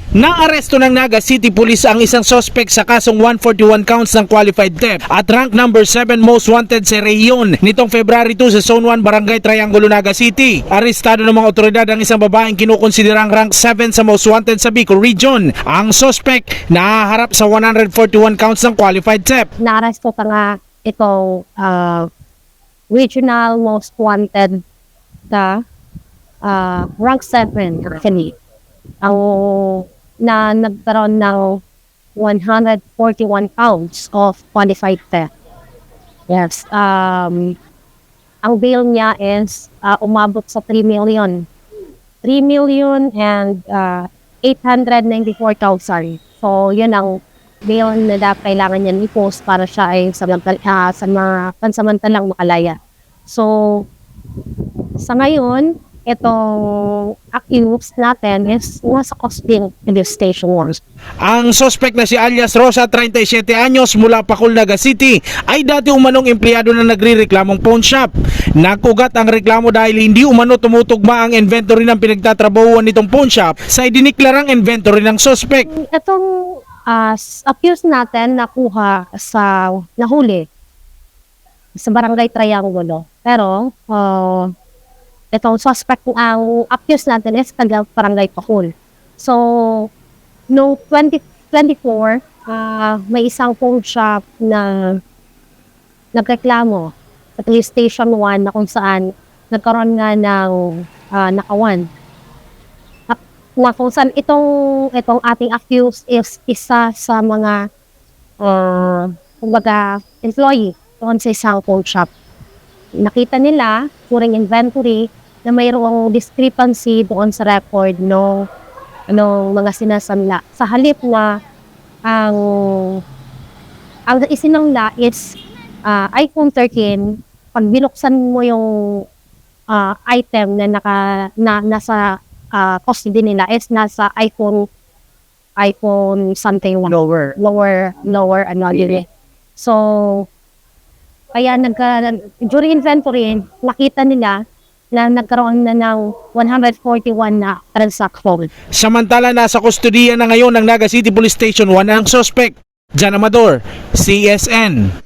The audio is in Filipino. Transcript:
Naaresto ng Naga City Police ang isang suspect sa kasong 141 counts ng qualified theft at rank number 7 most wanted sa rehiyon nitong February 2 sa Zone 1 Barangay Triangulo, Naga City. Arestado ng mga otoridad ang isang babaeng kinukonsiderang rank 7 sa most wanted sa Bicol Region. Ang suspect nahaharap sa 141 counts ng qualified theft. Naaresto ka nga itong regional most wanted sa rank 7 actually. Ang na nagkaroon ng 141 counts of qualified theft. Yes. Ang bail niya is umabot sa 3 million. 3 million and 894,000. So, yun ang bail na kailangan niya i-post para siya ay sa mga pansamantalang makalaya. So, sa ngayon, itong accused natin is nasa custody police station. Ang suspect na si alias Rosa, 37 anyos, mula Pacul, Naga City, ay dati umanong empleyado na nagre-reklamong pawn shop. Nakugat ang reklamo dahil hindi umano tumutugma ang inventory ng pinagtatrabahuan nitong pawn shop sa idiniklarang inventory ng suspect. Itong accused natin nakuha sa nahuli sa Barangay Triangulo. Pero itong suspect ang accused natin is taga Barangay Pacul. So, no 2024, may isang pawn shop na nagreklamo sa police station 1 na kung saan nagkaroon nga ng nakawan. Na kung saan itong ating accused is isa sa mga kumbaga employee doon sa isang pawn shop. Nakita nila during inventory na mayroong discrepancy doon sa record ng mga sinasamla. Sa halip na ang isinangla is iPhone 13, pag binuksan mo yung item na nasa custody nila is nasa iPhone something lower yun. So kaya during inventory, nakita nila na nagkaroon na ng 141 na transaction. Samantala, nasa kustudiya na ngayon ng Naga City Police Station 1 ang suspect. Jan Amador, CSN.